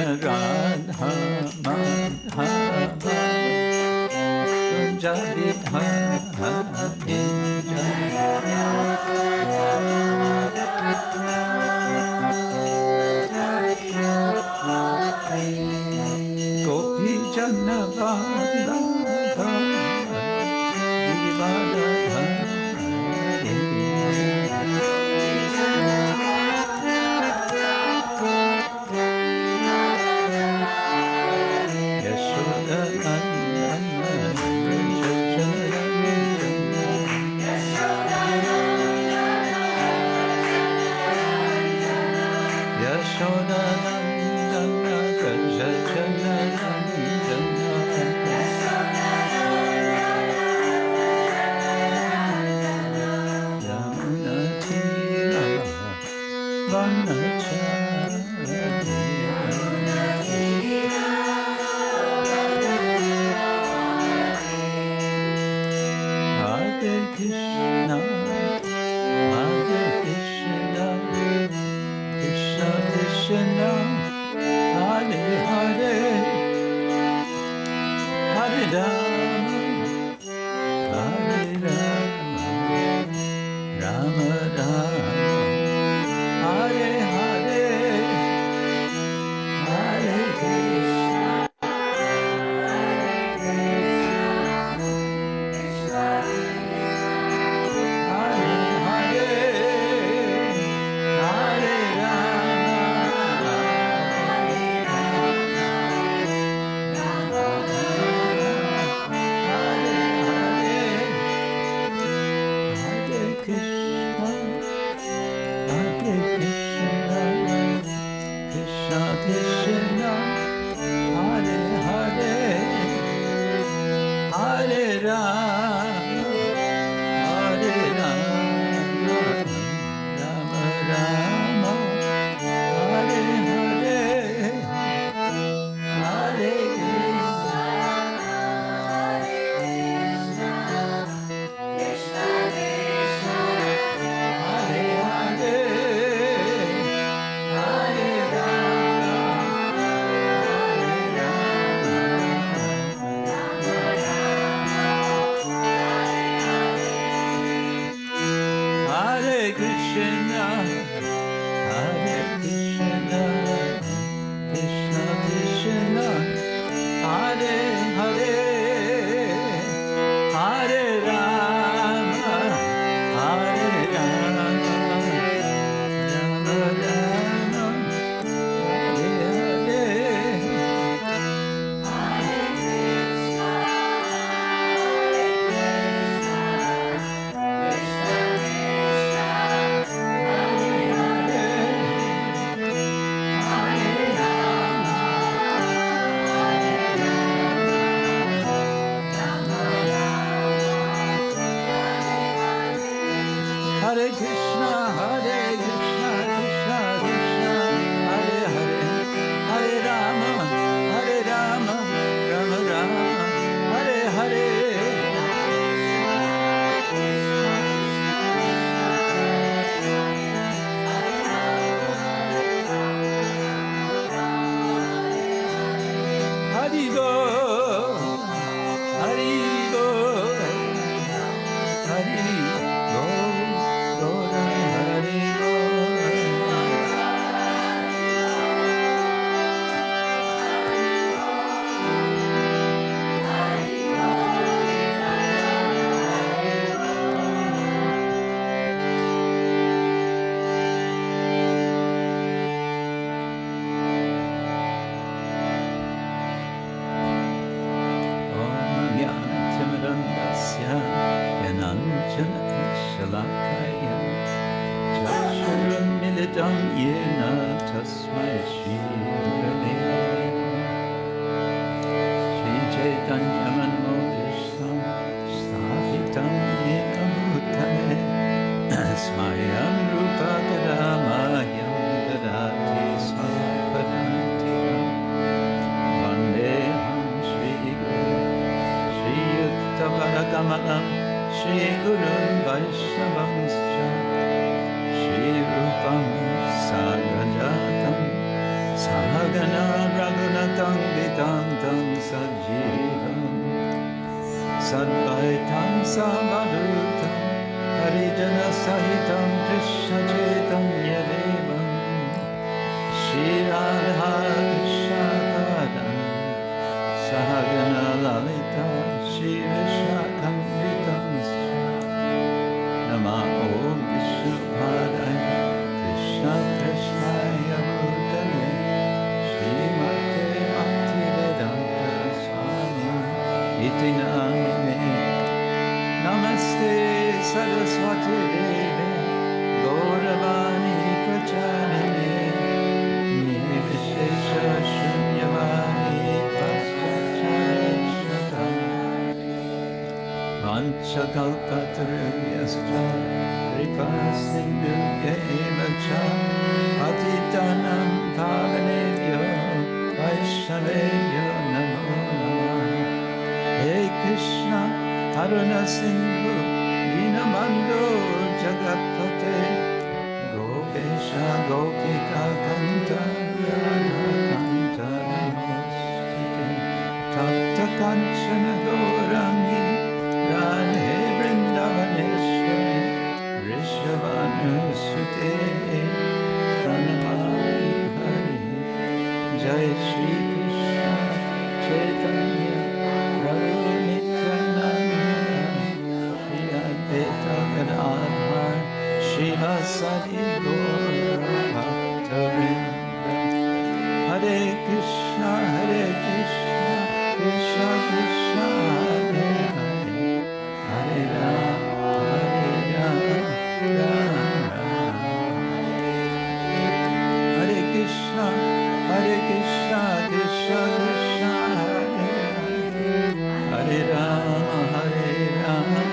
Radha Madhava Kunjabi Hari Gopi Jana Vallabha Vivadadha Yashoda Nandana Yashoda Nandana Raja Jana Yamuna Tira Hare Krishna, Krishna Krishna, Hare Hare, Hare Rama, Hare Rama, Rama Rama, Hare Hare, Hare Krishna, Hare Hare, Hare Rama, Hare Krishna, Krishna Krishna, Hare Hare, Hare Rama, Hare Rama, Rama Rama, Hare Hare, Hare Krishna, Hare Hare, Hare Hare Krishna, Hare Krishna, Krishna Krishna, Hare Hare, Hare Rama, Hare Rama, Rama Rama, Hare Hare Krishna, Hare Krishna, Krishna Krishna, Hare Hare, Hare Rama, Rama Rama, Hare Hare. Haribo, Haribo, Haribo, Lord Haribo. Shalakaya Chakshuramiladam Yena Tasmai Shri Gurave Shri Chaitanya Manmohdishtam Sthapitam Yena Bhutale Smayam Rupa Kadamayam Dadati Swapadantikam Vandeham Shri Guru Shri Yukta Parakamalam Shri Guru Vaishnavanscha Shri Rupam Sagrajatam Sahagana Raghunatam Vitantam Sajivam Sadvaitam Samadutam Harijana Sahitam Krishna Chaitanya Devam Shri Radha Krishna Padam Sahagana Lalita Shri Vishakam Vitam Nama Om Vishnu Padaya Krishna Krishnaya Bhutale Srimate Bhaktivedanta Swami Iti Namine Namaste Saraswati Devi Gauravani Pracharine Nirvishesha Shunyavani Paschacharishvatam Vanchakalpatarubhyascha Kripa Sindhubhya eva cha Patitanam Pavanebhyo Vaishnavebhyo Namo Namah Hey Krishna Karuna Sindhu Dinabandhu Jagatpate Gopesha Gopika Kanta Radha Kanta Namostite Tapta Kanchana Gaurangi Radhe Vrindavaneshwari Rishabhanusute Pranamami Hari Jai Shri Krishna Chaitanya Prabhu Nityananda Shri Advaita Gadadhar Shiva Sadi Gaura Bhaktavinda Hare Krishna Krishna Krishna Hare Hare Hare Rama Rama Hare Krishna Krishna Krishna Hare Hare Hare Rama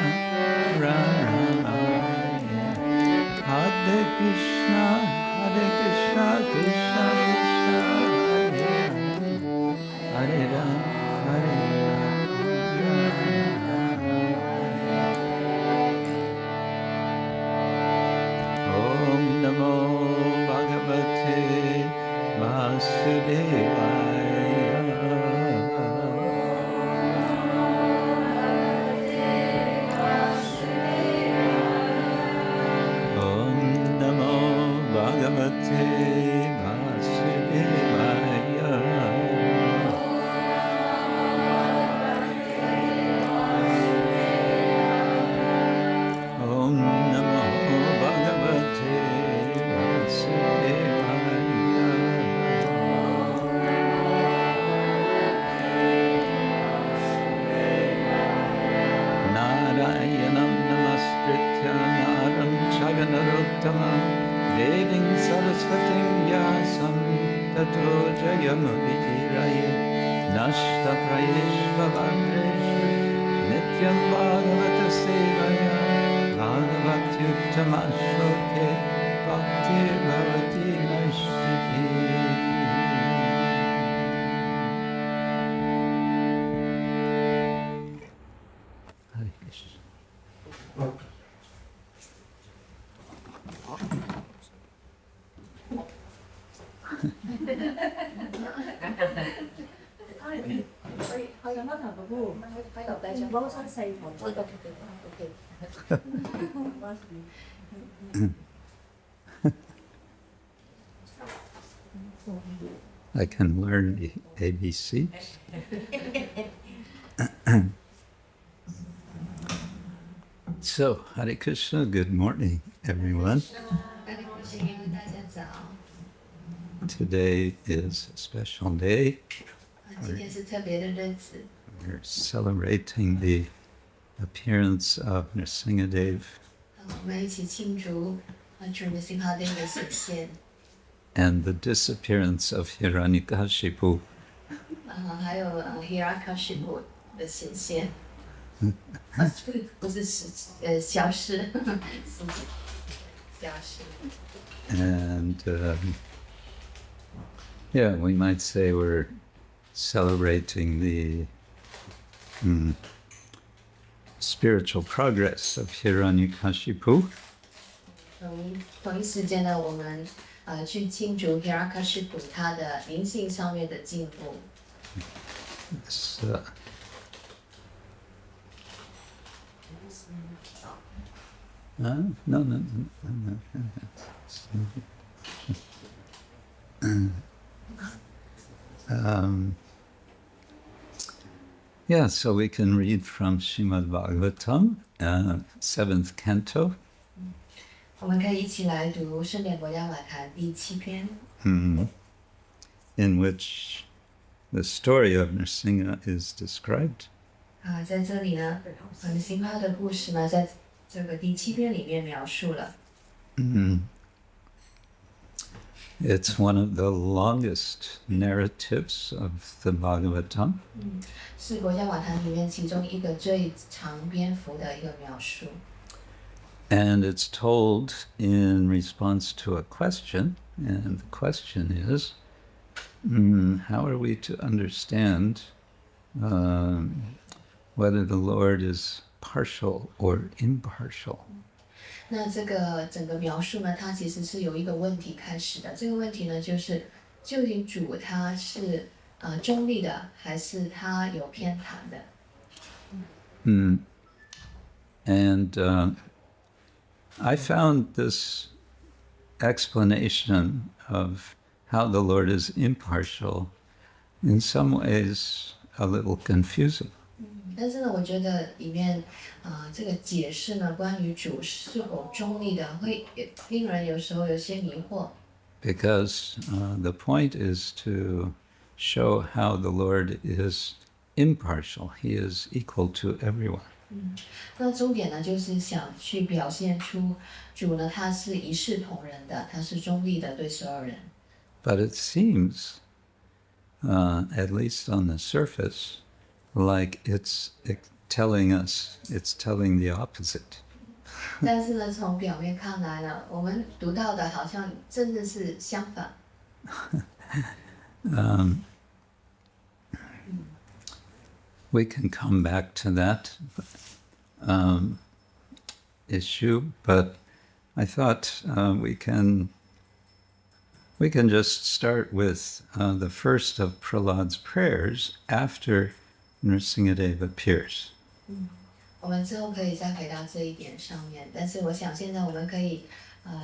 Rama Hare Krishna Krishna Krishna Hare Hare Rama Om Namo Bhagavate Vasudevaya Om Namo Bhagavate Vasudevaya Om Namo Bhagavate Vasudevaya Narayanam Namaskritya Naram Charanarottamam Devim Saraswatim Vyasam Tato Jayamudiraye Nashta Prayeshvavadreshu Nityam Bhagavata Sevaya Bhagavatyuttama Shloke Bhakti Bhavati Naishtiki Hare Krishna. I can learn the ABCs. So, Hare Krishna, good morning, everyone. Today is a special day. We're celebrating the appearance of Narasimha and the disappearance of Hiranyakashipu. And yeah, we might say we're celebrating the spiritual progress of Hiranyakashipu. 去庆祝 Hirakashipu 他的灵性上面的进步。No. Yeah, so we can read from Srimad Bhagavatam, 7th canto. 我们可以一起来读圣典国家晚坛第7篇。In which the story of Narasimha is described. 在这里呢，Narasimha的故事呢，在这个第7篇里面描述了。It's one of the longest narratives of the Bhagavatam. 是国家晚坛里面其中一个最长篇幅的一个描述。And it's told in response to a question, and the question is, how are we to understand whether the Lord is partial or impartial? 那这个整个描述呢，它其实是由一个问题开始的。这个问题呢，就是究竟主他是中立的，还是他有偏袒的？And I found this explanation of how the Lord is impartial in some ways a little confusing. 但是呢，我觉得里面这个解释呢，关于主是否中立的，会令人有时候有些迷惑。Because the point is to show how the Lord is impartial. He is equal to everyone. 那重点呢，就是想去表现出主呢，他是一视同仁的，他是中立的，对所有人。But it seems, at least on the surface, like it's telling the opposite. 但是呢，从表面看来呢，我们读到的好像真的是相反。We can come back to that issue, but I thought we can just start with the first of Prahlad's prayers after Narasimhadev appears. 我们之后可以再回到这一点上面，但是我想现在我们可以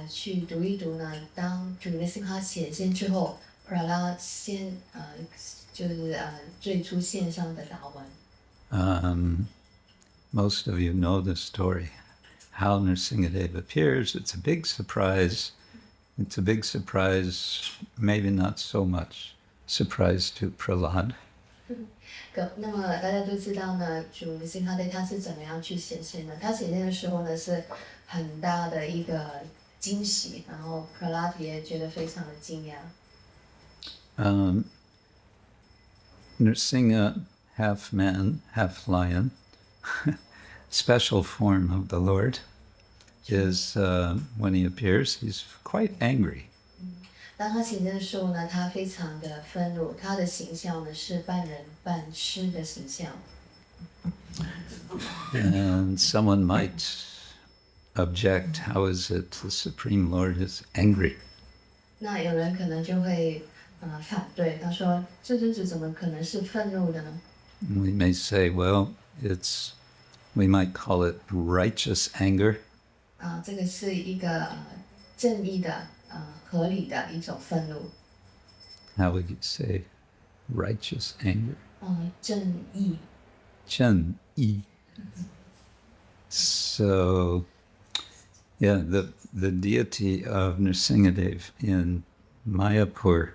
去读一读呢，当主 Narasimha 显现之后 ，Prahlad 就是最初献上的祷文。Most of you know the story, how Narasimhadev appears. It's a big surprise. It's a big surprise, maybe not so much surprise to Prahlad. 那么大家都知道呢，主 Narasimha 他是怎么样去显现的？他显现的时候呢，是很大的一个惊喜，然后 Prahlad 也觉得非常的惊讶。Narasimha, half man, half lion, special form of the Lord, is when he appears, he's quite angry. 当他显现的时候呢，他非常的愤怒，他的形象呢是半人半狮的形象。And someone might object, how is it the Supreme Lord is angry? 那有人可能就会反对，他说：“至尊主怎么可能是愤怒的呢？” We may say, well, we might call it righteous anger. 这个是一个正义的、合理的一种愤怒。How would you say righteous anger? 正义。正义. So, yeah, the deity of Narasimhadev in Mayapur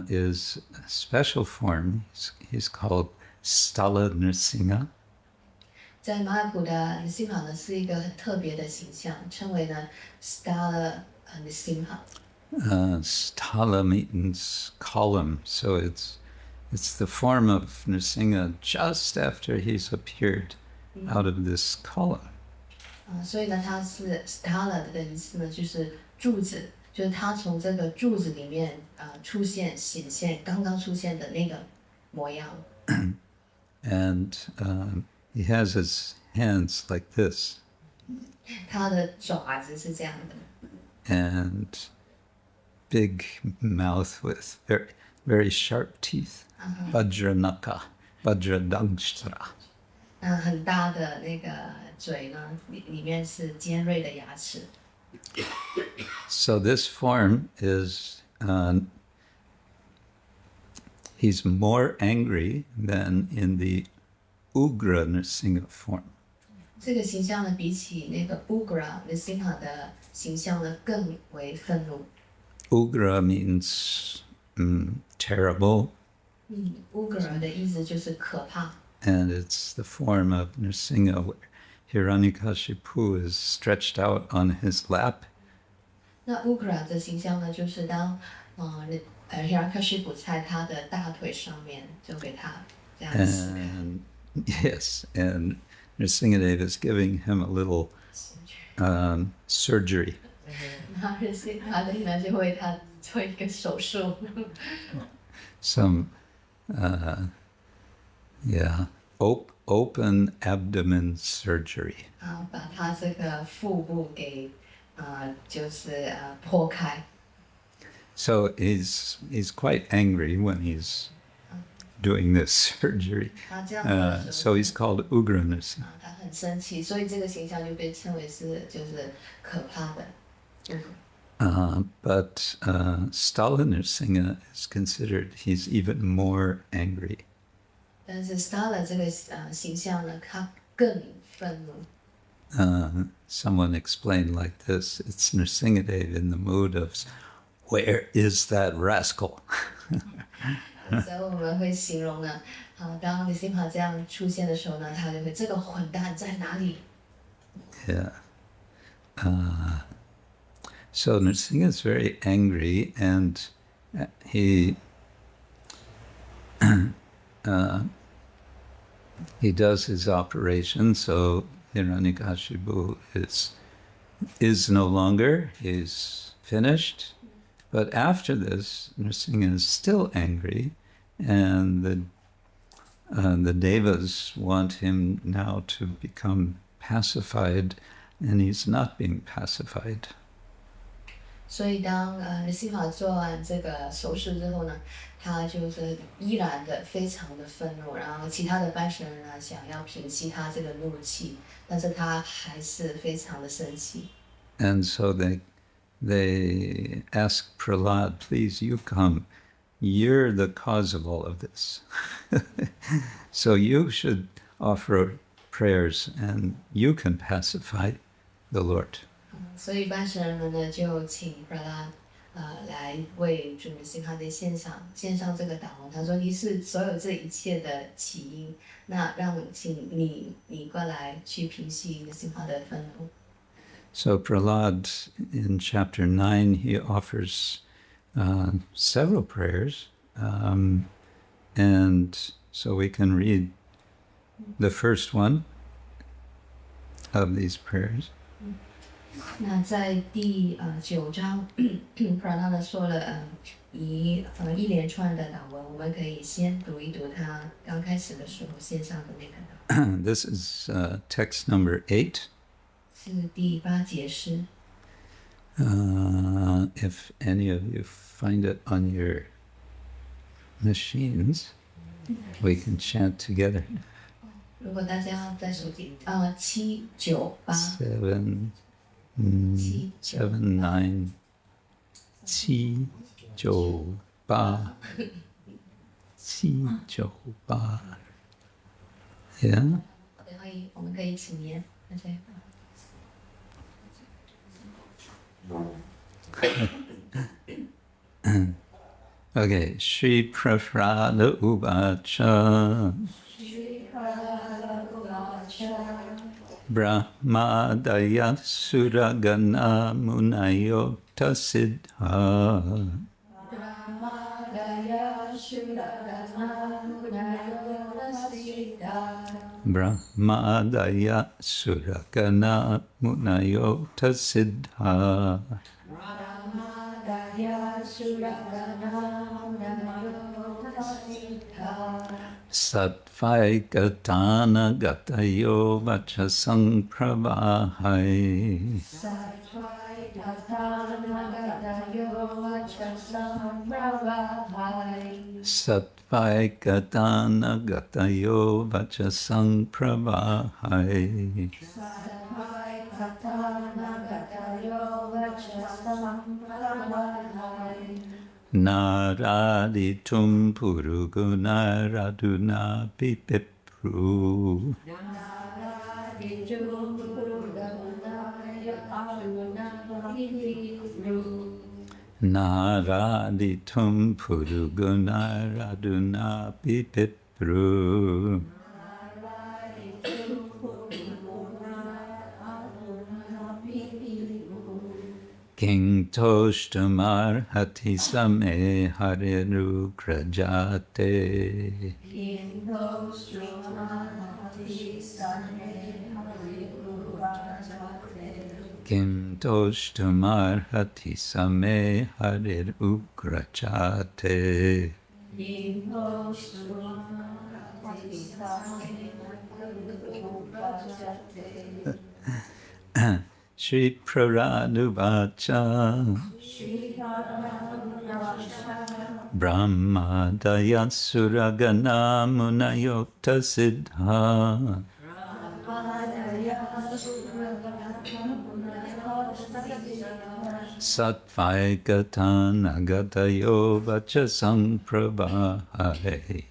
is a special form. He's called Stala Narasimha. 在马尔普的 Narasimha 呢是一个很特别的形象，称为呢 Stala Narasimha。Stala means column, so it's the form of Narasimha just after he's appeared out of this column. 所以呢，它是 Stala 的意思呢，就是柱子，就是它从这个柱子里面出现、显现，刚刚出现的那个模样。And he has his hands like this. 他的爪子是这样的。And big mouth with very, very sharp teeth. Vajranaka, Vajradangshtra. 很大的那个嘴呢，里面是尖锐的牙齿。So this form is, he's more angry than in the Ugra Nrsimha form. 这个形象呢，比起那个 Ugra Nrsimha 的形象呢，更为愤怒。Ugra means terrible. Ugra 的意思就是可怕。And it's the form of Nrsimha, where Hiranyakashipu is stretched out on his lap. 那 Ugra 的形象呢，就是当Hiranyakashipu 在他的大腿上面，就给他这样子。And yes, and Nrsimhadev is giving him a little surgery. 那Nrsimhadev 呢，就为他做一个手术。Some, open abdomen surgery. 把他这个腹部给就是剖开。So he's quite angry when he's doing this surgery. So he's called Ugra Nrsimha. 他很生气，所以这个形象就被称为是就是可怕的。But Stala Nrsimha is considered he's even more angry. 但是 Stala 这个形象呢，他更愤怒。Someone explained like this: it's Nrsimhadev in the mood of, "Where is that rascal?" 所以我们会形容呢，当 Nrsimha 这样出现的时候呢，他就会这个混蛋在哪里？ Yeah. So Nrsimha is very angry, and he does his operation. So Hiranyakashipu is no longer. He's finished. But after this, Nrsimha is still angry, and the devas want him now to become pacified, and he's not being pacified. 所以当Nrsimha 做完这个手术之后呢，他就是依然的非常的愤怒，然后其他的拜神人呢想要平息他这个怒气，但是他还是非常的生气。And so they ask Prahlad, "Please, you come. You're the cause of all of this. So you should offer prayers, and you can pacify the Lord." 所以拜神人们呢就请 Prahlad 来为主 Nrsimhadev 献上这个祷文。他说：“你是所有这一切的起因，那请你过来去平息 Nrsimha 的愤怒。” So Prahlad, in chapter 9, he offers several prayers, and so we can read the first one of these prayers. 那在第9章 ，Prahlad 呢说了一连串的祷文，我们可以先读一读他刚开始的时候献上的那个祷文。This is text number 8. 是第8节诗。If any of you find it on your machines, we can chant together. 如果大家在手机7、9、8。7, 9, 7, 9, 8. 7, 9, 8. Yeah? 我们可以一起念，大家。Okay, Shri Prafrada Uvacha. Brahmadaya Suragana Munayokta Siddha. Brahmadaya Suragana Munayokta Siddha. Sattvaikatana gatayo vachasang pravahai. Sattvaikatana gatayo vachasang pravahai. Naraditum purugunaraduna pipipru. Naraditum purugunaraduna pipipru. King Toshtamar Hati Same Hariru Krajate. Kim Toshtamar Hati Same Hariru Krajate. Shri Praranuvacha Brahma Dayasuragana Munayota Siddha Sattvaikatana Gatayo Vachasang Prabhai.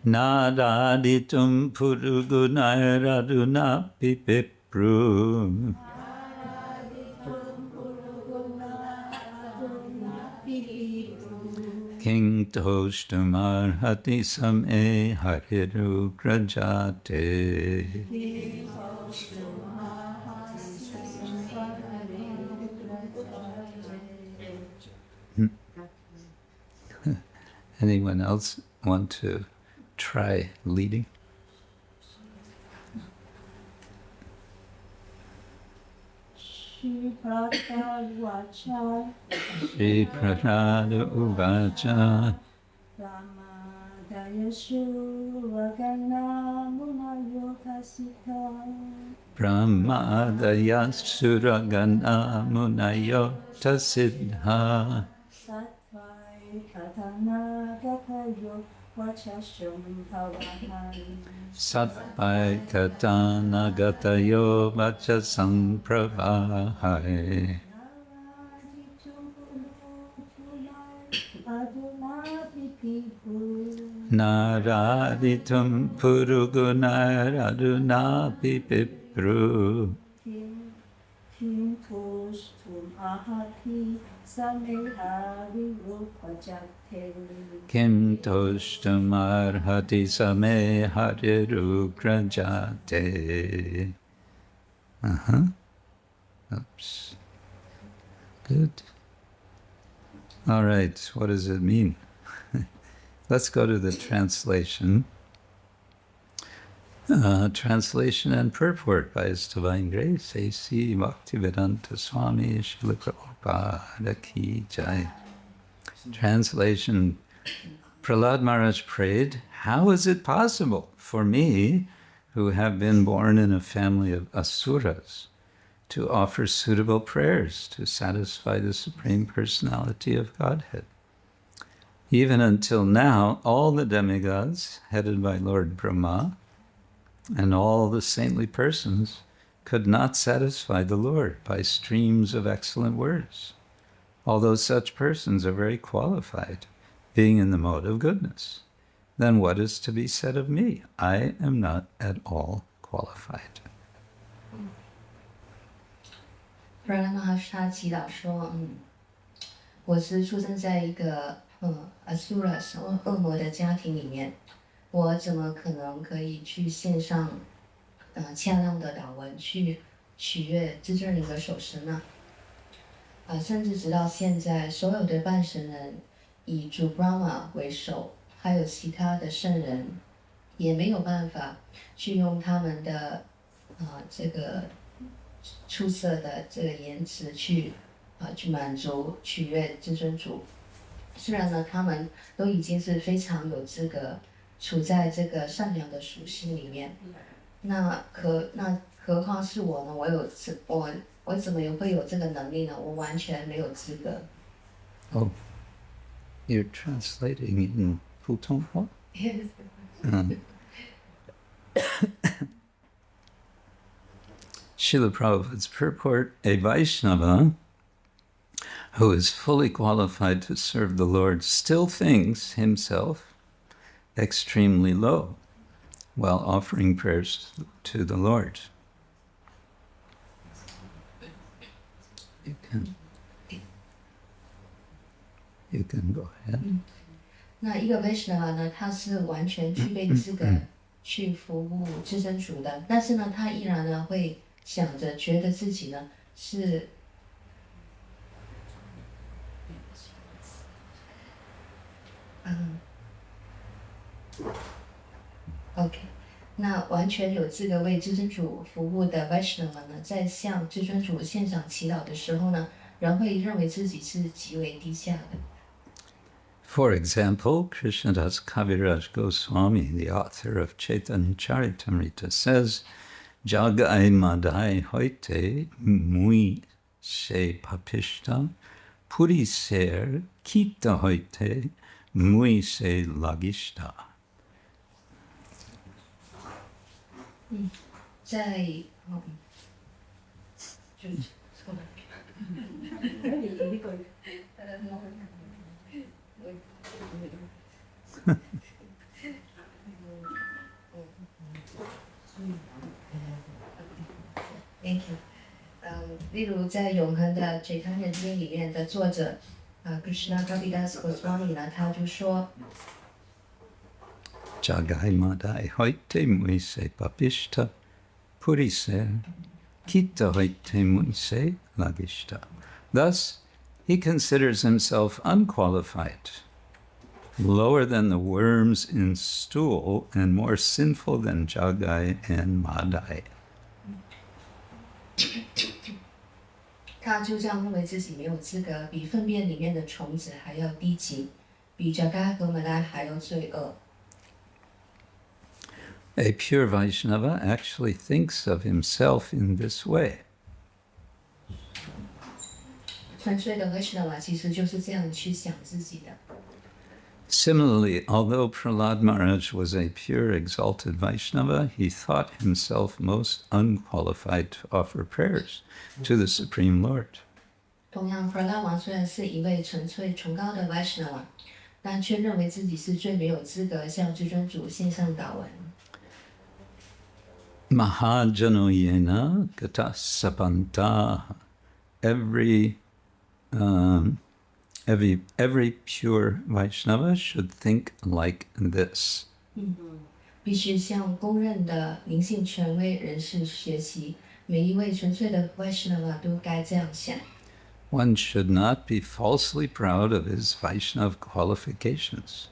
Naraditum purugunairaduna pipipru. King Toshtamar Hati Same Hariru Grajate. Anyone else want to try leading? Shri Prabhupada Uvacha. Shri Prabhupada Uvacha. Ramadaya Suragana Munayota Siddha. Brahmadaya Suragana Munayota Siddha. Sattvaikatana Gatayo Vachasam Pravahai. Sattvaikatana Gatayo Vachasam Pravahai. Naraditum purugunairaduna pipipru. Kim Toshtum Ahati Samehari Rupajate. Kim Toshtum Arhati Same Hariru Grajate. Oops. Good. All right, what does it mean? Let's go to the translation. Translation and purport by His Divine Grace, A.C. Bhaktivedanta Swami Srila Prabhupada Ki Jai. Translation. Prahlad Maharaj prayed, how is it possible for me, who have been born in a family of asuras, to offer suitable prayers to satisfy the Supreme Personality of Godhead? Even until now, all the demigods, headed by Lord Brahma, and all the saintly persons could not satisfy the Lord by streams of excellent words, although such persons are very qualified, being in the mode of goodness. Then what is to be said of me? I am not at all qualified. 不然呢，他祈祷说，我是出生在一个asuras 恶魔的家庭里面，我怎么可能可以去献上恰当的祷文去取悦至尊灵的手神呢？甚至直到现在，所有的半神人以主 Brahma 为首，还有其他的圣人，也没有办法去用他们的这个出色的这个言辞去满足取悦至尊主。虽然呢，他们都已经是非常有资格处在这个善良的属性里面，那何况是我呢？我怎么也会有这个能力呢？我完全没有资格。Oh, you're translating in Putonghua? Yes. Srila Prabhupada's purport: a Vaishnava who is fully qualified to serve the Lord still thinks himself extremely low while offering prayers to the Lord. You can go ahead. 那一个 Vaishnava 呢，他是完全具备资格去服务至真主的，但是呢，他依然呢会想着，觉得自己呢是OK， 那完全有资格为至尊主服务的 Vaishnava 呢，在向至尊主献上祈祷的时候呢，人会认为自己是极为低下的。For example, Krishnadas Kaviraj Goswami, the author of Chaitanya Charitamrita, says, Jagai madai hoite mui se papishta, puri ser kita hoite mui se lagishta. 在Thank you。例如在永恒的《Chaitanya经》里面的作者Krishna Kshetra Swami 呢，他就说。Jagai madai hoite mui se papishta, puri ser kita hoite mui se lagishta. Thus, he considers himself unqualified, lower than the worms in stool, and more sinful than Jagai and Madai. 他就这样认为自己没有资格，比粪便里面的虫子还要低级，比Jagai和Madai还要罪恶。A pure Vaishnava actually thinks of himself in this way. 纯粹的 Vaishnava 其实就是这样去想自己的。Similarly, although Prahlad Maharaj was a pure, exalted Vaishnava, he thought himself most unqualified to offer prayers to the Supreme Lord. 同样 ，Prahlad 王虽然是一位纯粹崇高的 Vaishnava，但却认为自己是最没有资格向至尊主献上祷文。Mahajano yena gata sapanta. Every pure Vaishnava should think like this. 必须向公认的灵性权威人士学习。每一位纯粹的 Vaishnava 都该这样想。One should not be falsely proud of his Vaishnava qualifications.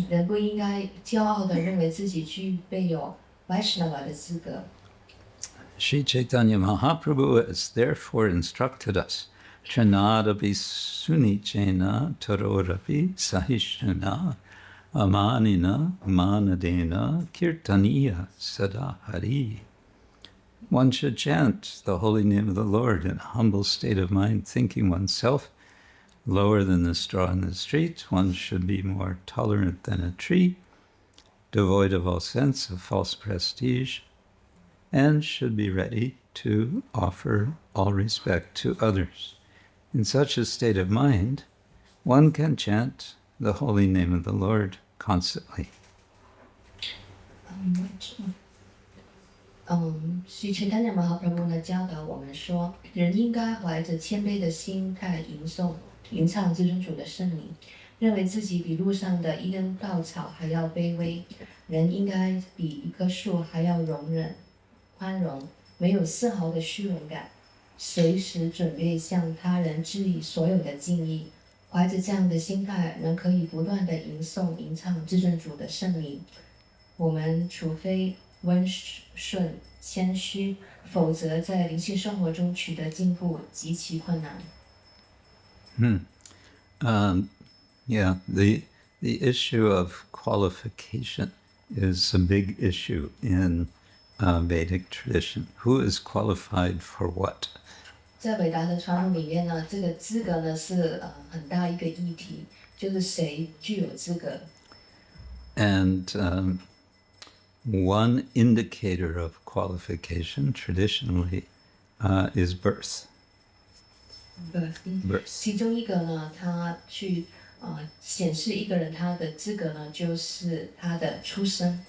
人不应该骄傲地认为自己具备有 Vaishnava 的资格。Sri Chaitanya Mahaprabhu has therefore instructed us, Trinadapi sunichena tarorapi sahishuna amanina manadena kirtaniya sadahari. One should chant the holy name of the Lord in a humble state of mind, thinking oneself lower than the straw in the street. One should be more tolerant than a tree, devoid of all sense of false prestige, and should be ready to offer all respect to others. In such a state of mind, one can chant the holy name of the Lord constantly. Sri Chaitanya Mahaprabhu 呢教导我们说，人应该怀着谦卑的心态吟唱至尊主的圣名，认为自己比路上的一根稻草还要卑微。人应该比一棵树还要容忍、宽容，没有丝毫的虚荣感，随时准备向他人致以所有的敬意。怀着这样的心态，人可以不断地吟唱至尊主的圣名。我们除非温顺、谦虚，否则在灵性生活中取得进步极其困难。Yeah, the issue of qualification is a big issue in Vedic tradition. Who is qualified for what? 在伟达的传统里面呢，这个资格呢是很大一个议题，就是谁具有资格。And one indicator of qualification traditionally is birth. Birth. 其中一个呢，他去显示一个人他的资格呢，就是他的出生。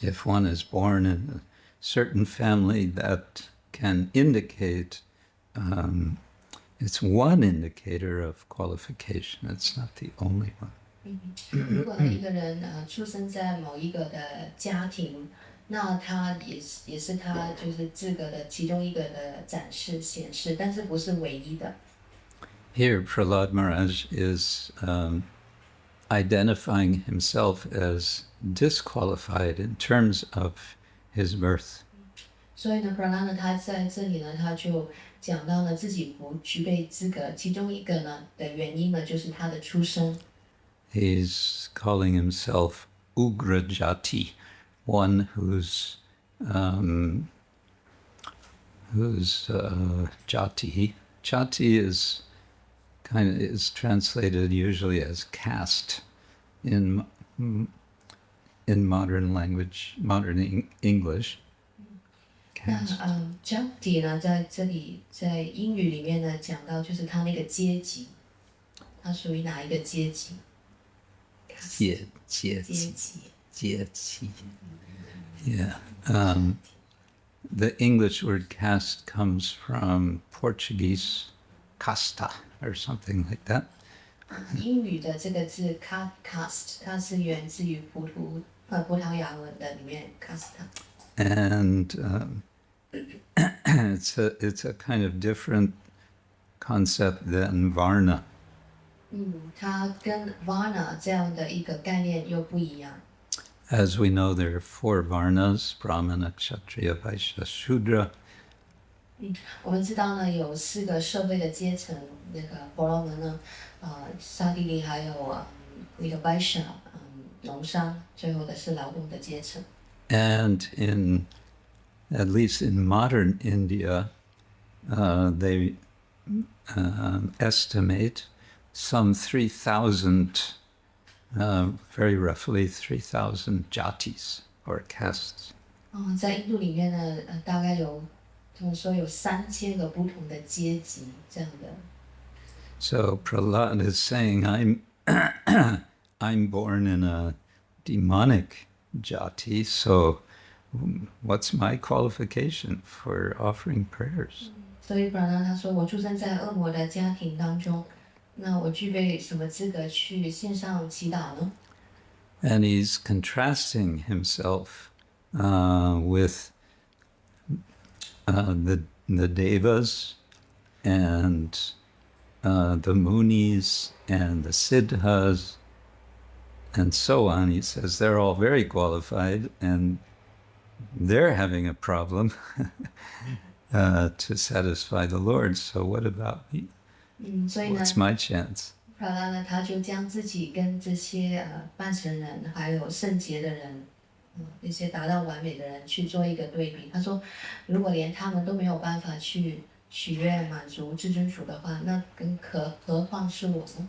If one is born in a certain family, that can indicate, it's one indicator of qualification. It's not the only one. 如果一个人出生在某一个的家庭，那他也是他就是资格的其中一个的展示显示，但是不是唯一的。Here, Prahlad Maharaj is identifying himself as disqualified in terms of his birth. 所以呢 Prahlad 呢，他在这里呢，他就讲到了自己不具备资格，其中一个呢的原因呢，就是他的出生。He's calling himself Ugra Jati, one whose Jati. Jati is translated usually as caste in modern language, modern English. 那Jati 呢，在这里在英语里面呢讲到就是他那个阶级，他属于哪一个阶级？阶级。Yeah. The English word caste comes from Portuguese casta or something like that. 英语的这个字 caste， 它是源自于葡萄牙文的里面 casta。 And it's a kind of different concept than Varna. 它跟 Varna 这样的一个概念又不一样。As we know, there are 4 Varnas: Brahmana, Kshatriya, Vaishya, Shudra. 我们知道呢，有4个社会的阶层，那个婆罗门呢，刹帝利，还有那个 Vaishya， 农商，最后的是劳动的阶层。And at least in modern India, they estimate some 3,000, very roughly 3,000 jatis or castes. 在印度里面呢，大概有他们说有3000个不同的阶级这样的。So Prahlad is saying, I'm born in a demonic jati, so what's my qualification for offering prayers? 所以 Prahlad 他说，我出生在恶魔的家庭当中，那我具备什么资格去线上祈祷呢？ And he's contrasting himself with the devas and the munis and the siddhas and so on. He says they're all very qualified and they're having a problem to satisfy the Lord. So what about me? 所以呢 What's my chance? Prahlad 呢，他就将自己跟这些半神人还有圣洁的人，那些达到完美的人去做一个对比。他说，如果连他们都没有办法去取悦满足至尊主的话，那何况是我呢？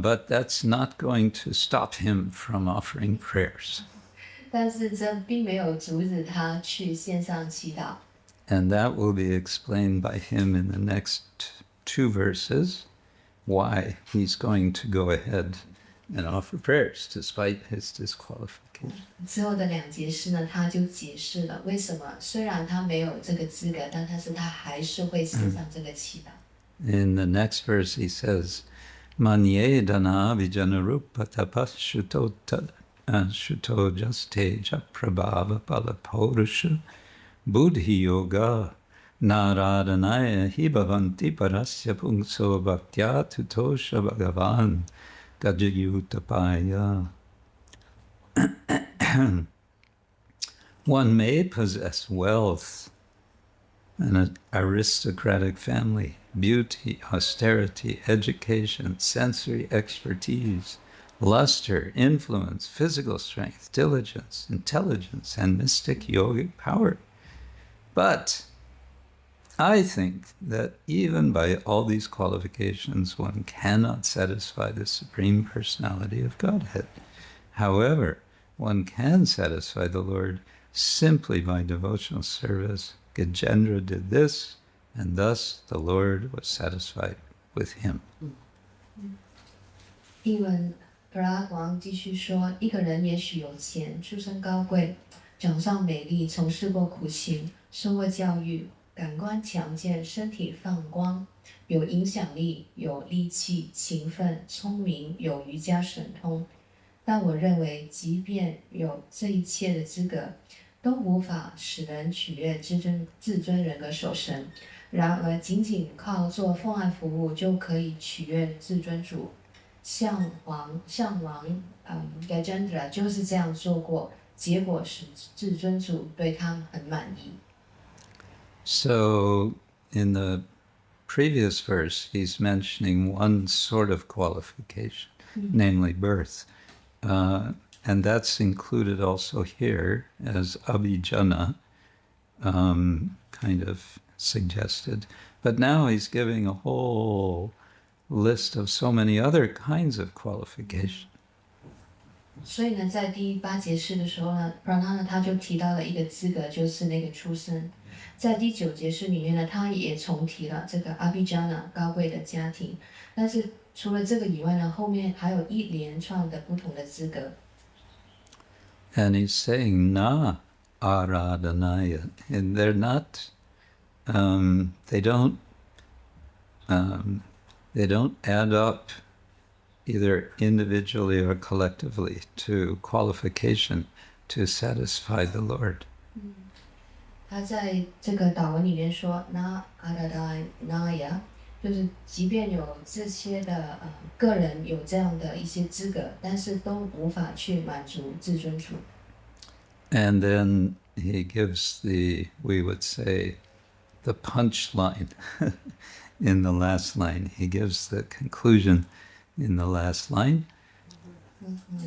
But that's not going to stop him from offering prayers. 但是这并没有阻止他去线上祈祷。 And that will be explained by him in the next 2 verses, why he's going to go ahead and offer prayers despite his disqualification. 之后的2节诗呢，他就解释了为什么虽然他没有这个资格，但是他还是会献上这个祈祷。 In the next verse he says, Manye dana vijanarupa tapas shuto jaste japrabhava palapurusha buddhi yoga naradanaya hibhavanti parasya pungso bhaktya tutosha bhagavan gajayutapaya. One may possess wealth, an aristocratic family, beauty, austerity, education, sensory expertise, luster, influence, physical strength, diligence, intelligence, and mystic yogic power. But I think that even by all these qualifications, one cannot satisfy the Supreme Personality of Godhead. However, one can satisfy the Lord simply by devotional service. Gajendra did this, and thus the Lord was satisfied with him. 译文格拉王继续说，一个人也许有钱，出身高贵，长相美丽，从事过苦行，受过教育，感官强健，身体放光，有影响力，有力气，勤奋，聪明，有瑜伽神通。但我认为，即便有这一切的资格，都无法使人取悦至尊人格守神。然而，仅仅靠做奉爱服务就可以取悦至尊主。项王Gajendra 就是这样做过，结果使至尊主对他很满意。So, in the previous verse, he's mentioning one sort of qualification, namely birth. And that's included also here, as Abhijana kind of suggested. But now he's giving a whole list of so many other kinds of qualification. 所以呢，在第8节释的时候呢 Pranana 他就提到了一个资格，就是那个出生。在第9节释里面呢，他也重提了这个 Abhijana 高贵的家庭。但是除了这个以外呢，后面还有一连串的不同的资格。And he's saying na aradhanaya, and they're not, they don't add up either individually or collectively to qualification to satisfy the Lord. 他在这个祷文里面说 na aradhanaya， 就是即便有这些的个人有这样的一些资格，但是都无法去满足至尊主。And then he gives we would say, the punchline in the last line. He gives the conclusion in the last line.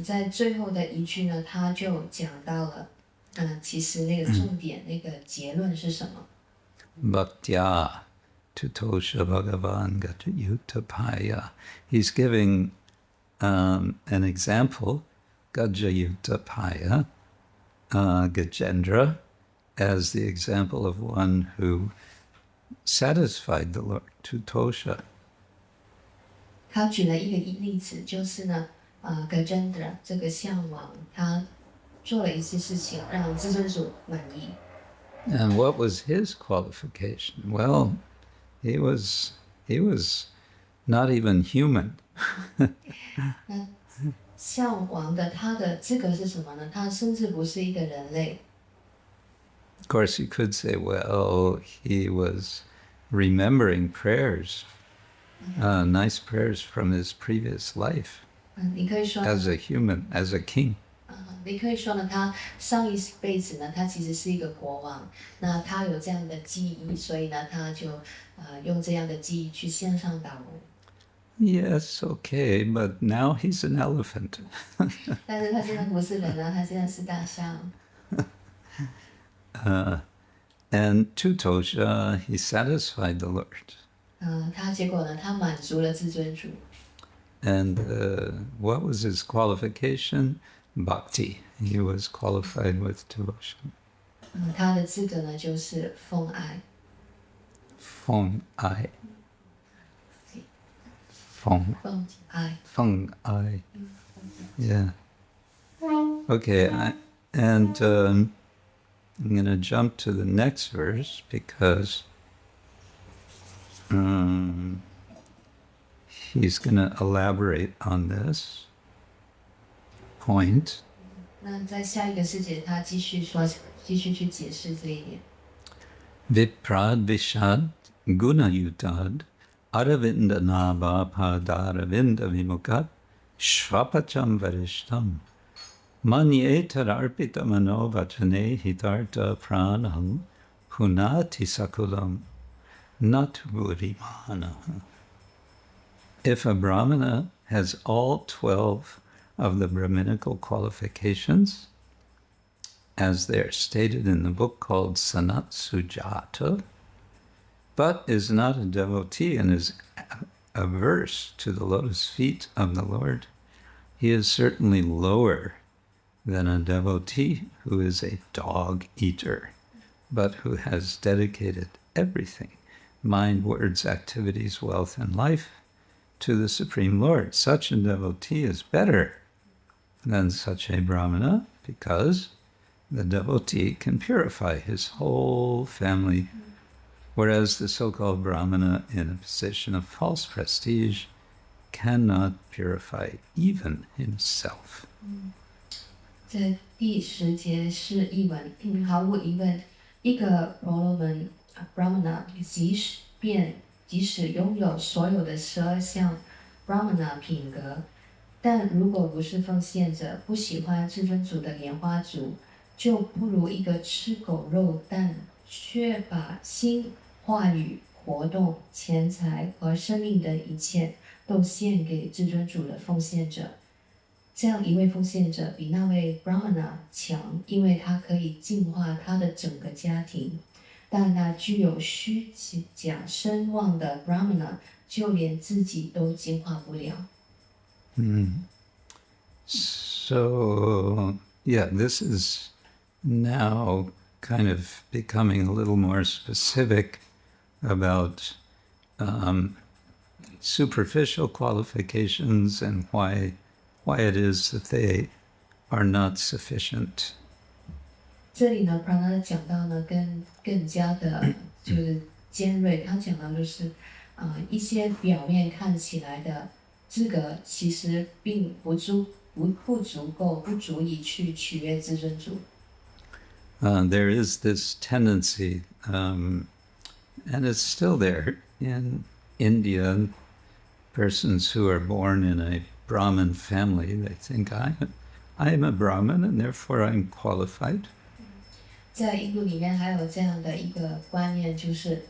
在最后的一句呢，他就讲到了，其实那个重点，那个结论是什么？ Bhaktya tutosha bhagavan gajayutapaya. He's giving an example, Gajayutapaya, Gajendra, as the example of one who satisfied the Lord, tutosha. 他举了一个例子，就是呢，Gajendra 这个项王，他做了一些事情让至尊主满意。And what was his qualification? Well, he was not even human. 那项王的他的资格是什么呢？他甚至不是一个人类。Of course, you could say, well, he was remembering prayers, nice prayers from his previous life 你可以说 as a human, as a king. 你可以说呢，他上一辈子呢，他其实是一个国王，那他有这样的记忆，所以呢，他就用这样的记忆去献上祷文。Yes, okay, but now he's an elephant. 但是他现在不是人了，他现在是大象。And tutosha, he satisfied the Lord. 他结果呢，他满足了至尊主。And what was his qualification? Bhakti. He was qualified with devotion. 他的资格呢，就是奉爱。Feng ai. Feng. 奉爱。Feng ai. Yeah. Okay, and I'm going to jump to the next verse because he's going to elaborate on this point. 那在下一个世界，他继续去解释这一点。Viprad vishad gunayutad aravinda nabha padaravinda vimukat shvapacham varishtam manyetar arpita mano vachane hitarta pranam hunati sakulam naturimana. If a brahmana has all 12 of the Brahminical qualifications, as they are stated in the book called Sanat Sujata, but is not a devotee and is averse to the lotus feet of the Lord, he is certainly lower than a devotee who is a dog eater, but who has dedicated everything, mind, words, activities, wealth, and life, to the Supreme Lord. Such a devotee is better than such a Brahmana, because the devotee can purify his whole family, whereas the so-called Brahmana in a position of false prestige cannot purify even himself. 这第10节是译文，毫无疑问，一个婆罗门 Brahmana 即使拥有所有的12项 Brahmana 品格，但如果不是奉献者，不喜欢至尊主的莲花足，就不如一个吃狗肉但却把心、话语、活动、钱财和生命的一切都献给至尊主的奉献者。这样一位奉献者比那位 Brahmana 强，因为他可以净化他的整个家庭。但那具有虚假声望的 Brahmana 就连自己都净化不了。So, yeah, this is now kind of becoming a little more specific about superficial qualifications and why it is that they are not sufficient. 这里呢 Prana 讲到呢，更加的就是尖锐。他讲到就是一些表面看起来的资格，其实并不足够，不足以去取悦至尊主。There is this tendency, and it's still there in India, persons who are born in a Brahmin family, they think I am a Brahmin and therefore I'm qualified. 在印度里面还有这样的一个观念，就是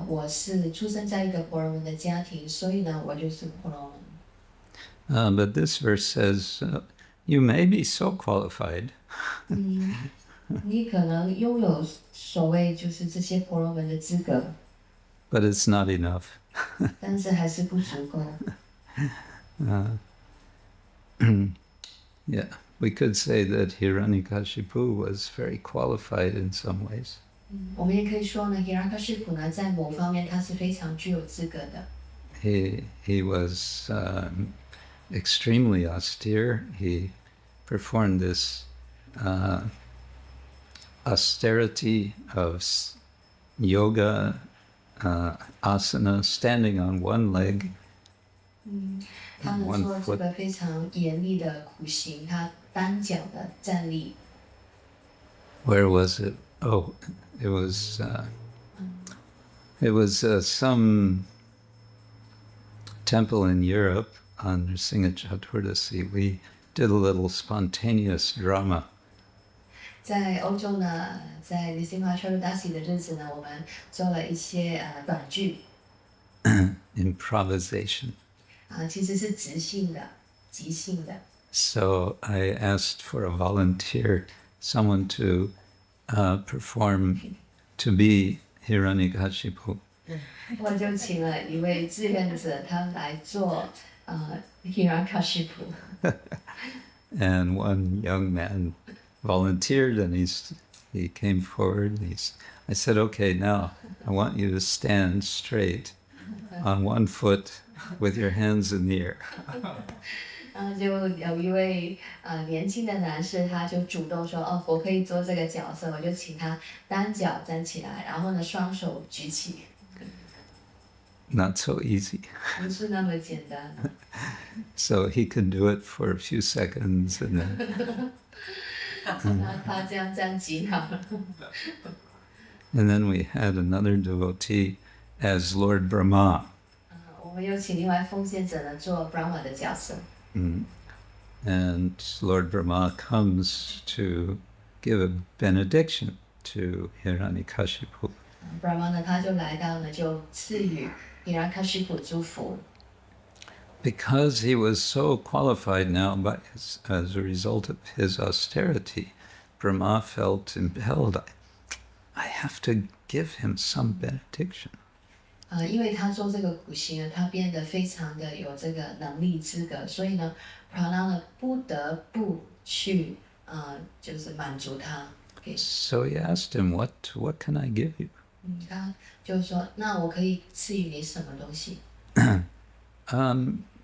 我是出生在一个婆罗门的家庭，所以呢，我就是婆罗门。But this verse says, you may be so qualified. 你可能拥有所谓就是这些婆罗门的资格， But it's not enough. 但是还是不足够。Yeah, we could say that Hiranyakashipu was very qualified in some ways. 我们也可以说呢 ，Hiranyakashipu 呢，在某方面他是非常具有资格的。He was extremely austere. He performed this austerity of yoga, asana, standing on one leg, 他能做这个非常严厉的苦行，他单脚的站立。Where was it? Oh, it was some temple in Europe on Narasimha Chaturdashi. We did a little spontaneous drama. 在欧洲呢，在 Narasimha Chaturdashi 的日子呢，我们做了一些短剧。Improvisation. 其实是即兴的。So I asked for a volunteer, someone to perform, to be Hiranyakashipu. 我就请了一位志愿者，他来做Hiranyakashipu。And one young man volunteered, and he came forward. I said, "Okay, now I want you to stand straight on one foot with your hands in the air." 就有一位年轻的男士，他就主动说：“哦，我可以做这个角色。”我就请他单脚站起来，然后呢，双手举起。Not so easy. 不是那么简单。So he could do it for a few seconds, and then. 他这样站几秒。And then we had another devotee as Lord Brahma. 我们又请另外奉献者呢做 Brahma 的角色。And Lord Brahma comes to give a benediction to Hiranyakashipu. Brahma 呢，他就来到呢，就赐予 Hiranyakashipu 祝福。because he was so qualified now as a result of his austerity, Brahma felt impelled, I have to give him some benediction. 因为他做这个苦行呢，他变得非常的有这个能力资格，所以呢，普拉拉呢不得不去就是满足他。So he asked him, what can I give you? 他就说，那我可以赐予你什么东西？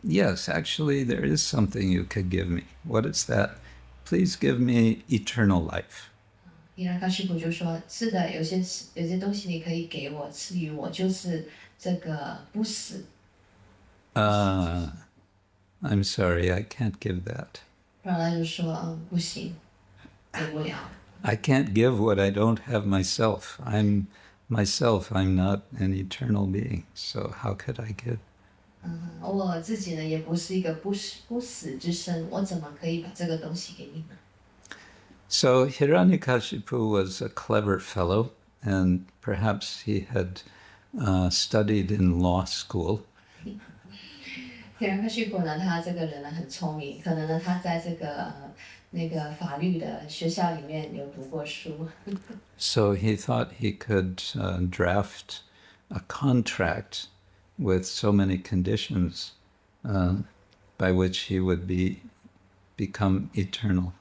Yes, actually, there is something you could give me. What is that? Please give me eternal life. 伊拉卡须普就说：“是的，有些东西你可以给我，赐予我，就是这个不死。” I'm sorry, I can't give that. 不然他就说：“不行，给不了。” I can't give what I don't have myself. I'm not an eternal being, so how could I give? 我自己呢，也不是一个不死之身，我怎么可以把这个东西给你呢？ So Hiranyakashipu was a clever fellow, and perhaps he had studied in law school. 伊拉卡须普呢，他这个人呢很聪明，可能呢他在这个那个法律的学校里面有读过书。So he thought he could draft a contract with so many conditions by which he would become eternal.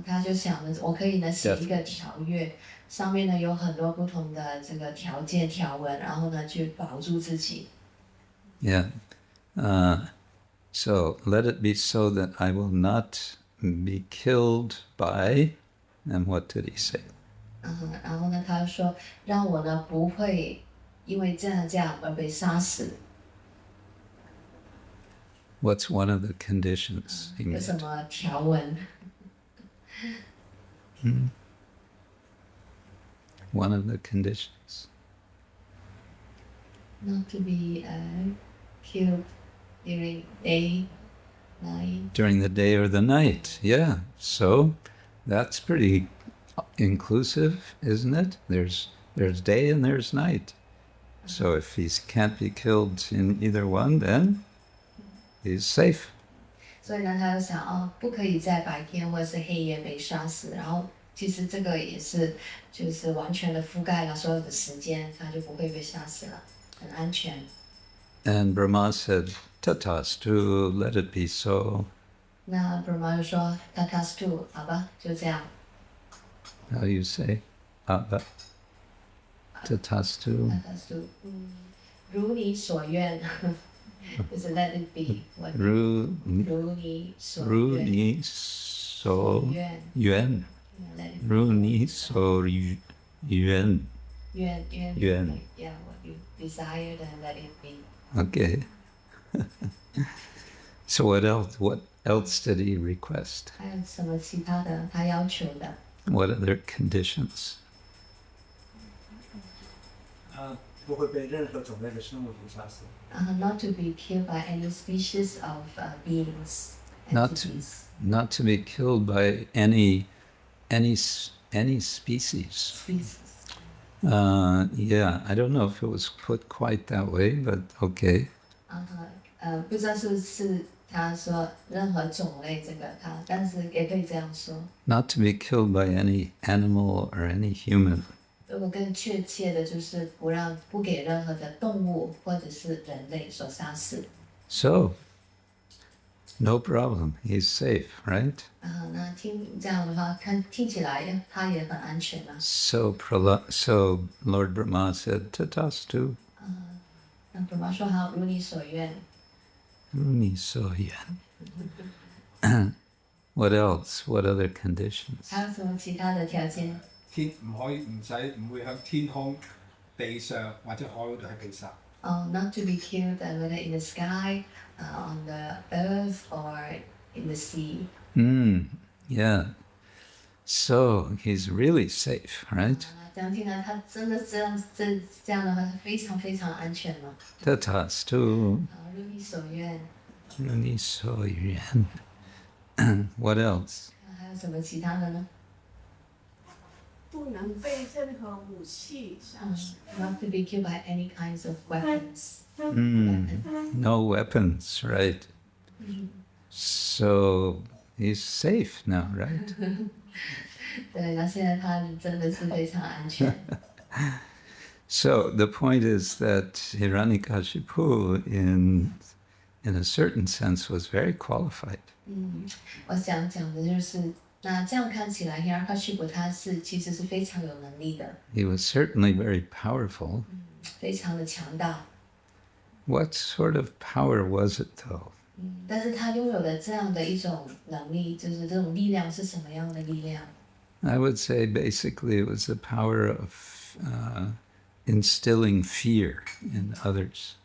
他就想呢，我可以呢写一个条约，上面呢有很多不同的这个条件条文，然后呢去保住自己。Yeah. So let it be so that I will not be killed by, and what did he say? 然后呢，他说让我呢不会因为这样而被杀死。What's one of the conditions he 有 made? 什么条文？ One of the conditions. Not to be killed during day, night. During the day or the night, yeah. So that's pretty inclusive, isn't it? There's day and there's night. So if he can't be killed in either one, then he's safe. 所以呢，他就想不可以在白天或者是黑夜被杀死。然后其实这个也是就是完全的覆盖了所有的时间，他就不会被杀死了，很安全。 And Brahma said, Tatastu, let it be so. 那 Brahma 就说 Tatastu， 好吧，就这样。 How do you say? Abba. Tatastu. Tatastu，如你所愿，就是 Let it be。如你所愿。你所愿。 Let it be。 如你所愿。愿。愿。 Yeah, what you desire, then let it be. Okay. So what else? What else did he request? 还有什么其他的他要求的？ What other conditions? 不会被任何种类的生物所杀死。Not to be killed by any species of beings. Not entities. to be killed by any species. Species. Yeah, I don't know if it was put quite that way, but okay. 不知道是不是他说任何种类这个但是也可以这样说。 Not to be killed by any animal or any human. 如果更确切的就是不给任何的动物或者是人类所杀死。 So, no problem. He's safe, right? 那这样的话，听起来他也很安全啊。 So Lord Brahma said, Tatastu. 那 Brahma 说好，如你所愿。 Runi Soyan. What else? What other conditions? 还有什麼其他的條件？天唔會向天空、地上或者海嗰度係被殺。Not to be killed whether in the sky, on the earth, or in the sea. Yeah. So he's really safe, right? 这样听来，他真的这样的话，非常非常安全嘛。 Tatastu. 如你所願。 Runi Soyan. What else? 还有什麼其他的呢？不能被任何武器杀死。Not to be killed by any kinds of weapons. No weapons, right? So he's safe now, right? 对，那现在他真的是非常安全。So the point is that Hiranyakashipu, in a certain sense, was very qualified. 我想讲的就是，那这样看起来 ，Hiranyakashipu 他其实是非常有能力的， He was certainly very powerful. 非常的强大。What sort of power was it, though? 但是他拥有的这样的一种能力，就是这种力量是什么样的力量？ I would say basically it was the power of instilling fear in others.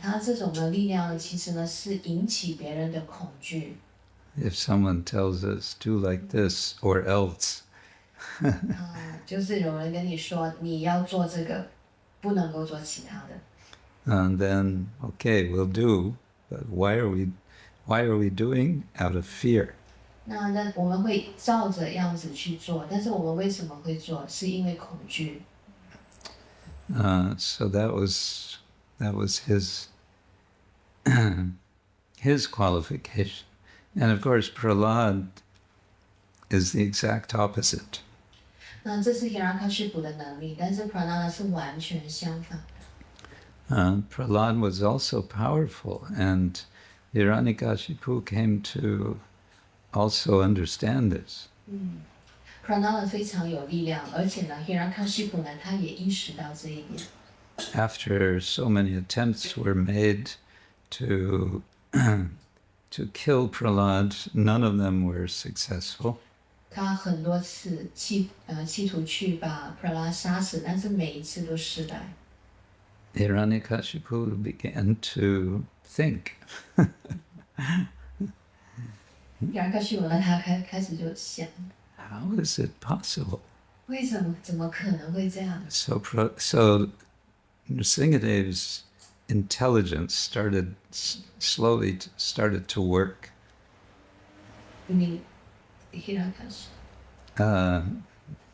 他这种的力量其实呢是引起别人的恐惧。 If someone tells us, do like this or else, 就是有人跟你说你要做这个，不能够做其他的。 and then, okay, we'll do, but why are we doing? Out of fear. 那我们会照着样子去做，但是我们为什么会做？是因为恐惧。 So that was his his qualification, and of course Prahlad is the exact opposite. 那这是 Hiranyakashipu 的能力，但是 Prahlada 是完全相反。 Prahlad was also powerful, and Hiranyakashipu came to also understand this. Prahlada 非常有力量，而且呢 ，Hiranyakashipu 呢，他也意识到这一点。 After so many attempts were made to to kill Prahlad, none of them were successful. 他很多次企图去把 Prahlada 杀死，但是每一次都失败。 Hiranyakashipu began to think. Hiranyakashipu 呢，他开始就想， How is it possible? 为什么？怎么可能会这样？ So Nrsingadev's intelligence slowly started to work. 你 Hiranyakashipu。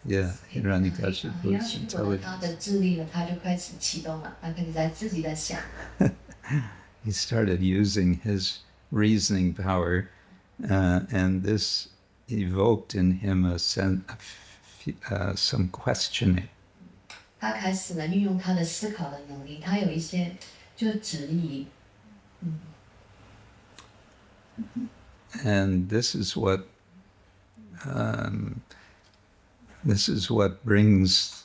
Yeah, Hiranyakashipu's intelligence. 他的智力呢，他就开始启动了，他开始自己在想。 He started using his reasoning power, and this evoked in him some questioning. 他开始呢运用他的思考的能力，他有一些就是质疑。 And this is what brings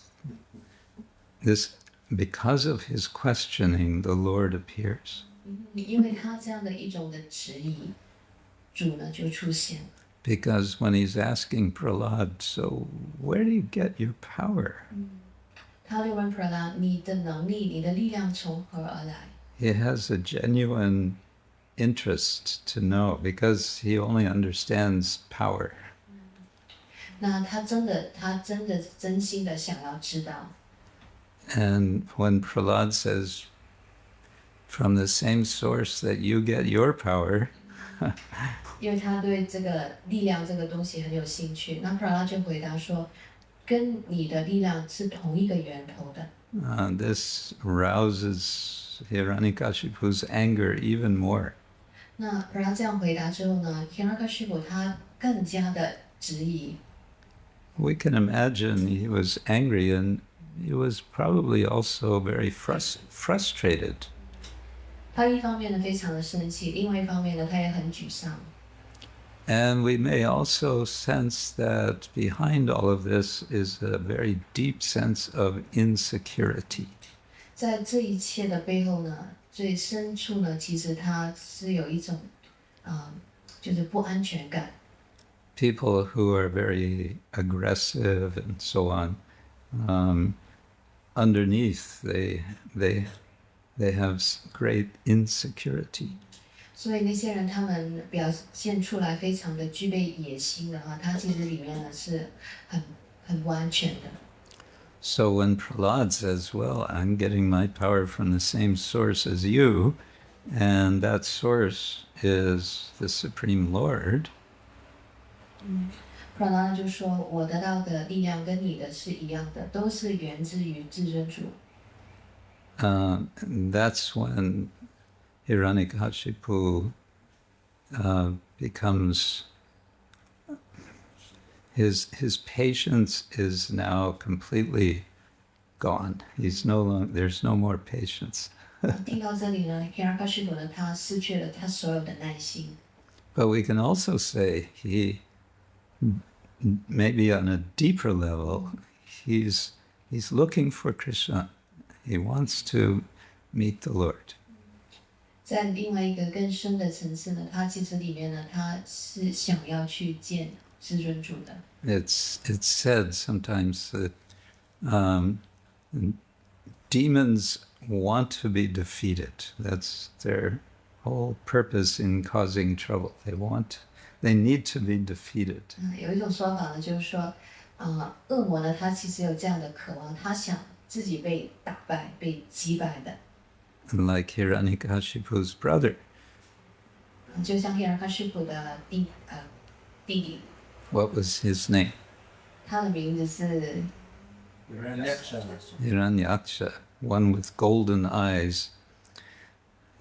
this. Because of his questioning, the Lord appears. 因为他这样的一种的质疑，主呢就出现。 Because when he's asking Prahlad, so where do you get your power? 他就问 Prahlada， 你的能力、你的力量从何而来？ He has a genuine interest to know because he only understands power. 那他真的真心的想要知道。 And when Prahlad says, from the same source that you get your power, 因为他对这个力量这个东西很有兴趣，那 Prahlada 就回答说，跟你的力量是同一个源头的。 this rouses Hiranyakashipu's anger even more. 那 Prahlada 这样回答之后呢 ，Hiranyakashipu 他更加的质疑。 We can imagine he was angry and he was probably also very frustrated. 他一方面呢非常的生气，另外一方面呢他也很沮丧。 And we may also sense that behind all of this is a very deep sense of insecurity. 在这一切的背后呢，最深处呢，其实他是有一种，就是不安全感。 People who are very aggressive and so on, underneath they have great insecurity. 所以那些人他们表现出来非常的具备野心的话，他其实里面呢是很不安全的。 So when Prahlad says, well, I'm getting my power from the same source as you, and that source is the Supreme Lord. 普拉拉就说：“我得到的力量跟你的是一样的，都是源自于至尊主。” And that's when Hiranyakashipu becomes his patience is now completely gone. He's no longer, there's no more patience. 听到这里呢 ，Hiranyakashipu 呢，他失去了他所有的耐心。But we can also say he, maybe on a deeper level, he's looking for Krishna. He wants to meet the Lord. 在另外一个更深的层次呢，他其实里面呢，他是想要去见至尊主的。It's said sometimes that demons want to be defeated. That's their whole purpose in causing trouble. They need to be defeated. 有一种说法呢，就是说，恶魔呢，他其实有这样的渴望，他想自己被打败、被击败的。And like Hiranyakashipu's brother. 就像 Hiranyakashipu 的弟弟。What was his name? 他的名字是 Hiranyaksha, one with golden eyes.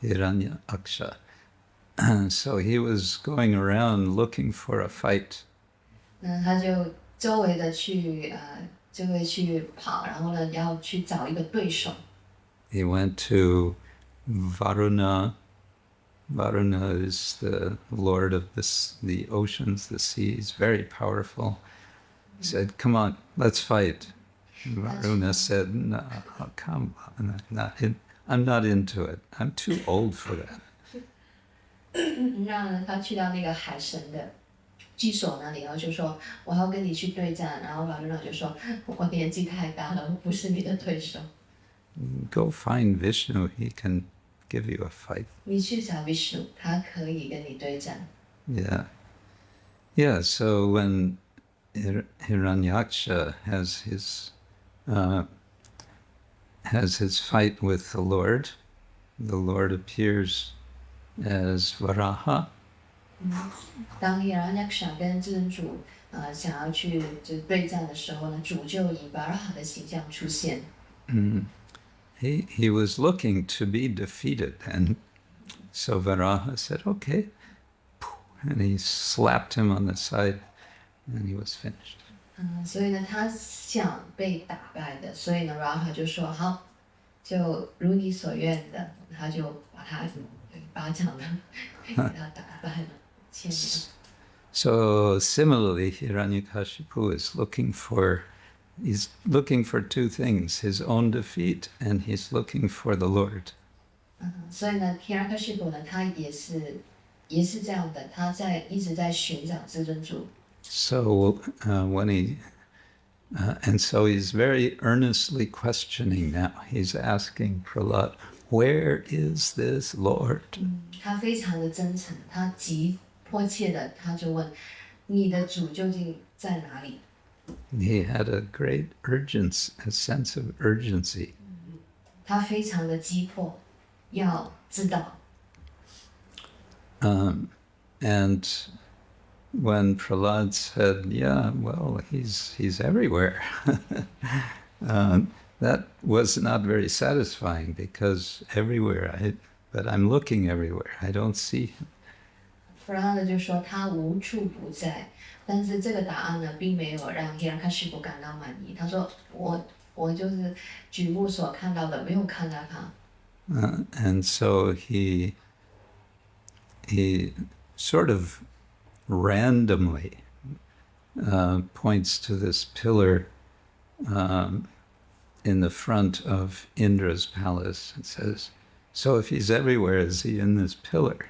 Hiranyaksha. So he was going around looking for a fight. 他就周围的就会去跑，然后呢，要去找一个对手。He went to Varuna. Varuna is the lord of the oceans, the seas, very powerful. He said, "Come on, let's fight." Varuna said, "No, come on, I'm not into it. I'm too old for that." 让他去到那个海神的居所那里，然后就说：“我要跟你去对战。”然后法律长就说：“我年纪太大了，我不是你的对手。” Go find Vishnu. He can give you a fight. 你去找 Vishnu，他可以跟你对战。Yeah. Yeah, so when Hiranyaksha has his fight with the Lord appears as Varaha. 当 Hiranyakasha 跟至尊主想要去对战的时候呢，主就以 Varaha 的形象出现。He was looking to be defeated, and so Varaha said, "Okay," and he slapped him on the side, and he was finished. 所以呢，他想被打败的，所以呢 ，Varaha 就说：“好，就如你所愿的。”他就把他巴掌呢给他打败了，欠了。So similarly, Hiranyakashipu is looking for two things: his own defeat, and he's looking for the Lord. 所以呢 ，Hiranyakashipu 呢，他也是这样的，他一直在寻找至尊主。So so he's very earnestly questioning now. He's asking Prahlad, "Where is this Lord?" 他非常的真诚，他极迫切的，他就问：“你的主究竟在哪里？” He had a great urgency, a sense of urgency. 他非常的急迫，要知道。And when Prahlad said, "Yeah, well, he's everywhere," that was not very satisfying because but I'm looking everywhere. I don't see him. 弗拉德就说他无处不在，但是这个答案呢，并没有让 Hiranyakashipu 感到满意。他说：“我就是举目所看到的，没有看到他。” And so he sort of randomly points to this pillar in the front of Indra's palace and says, "So if he's everywhere, is he in this pillar?"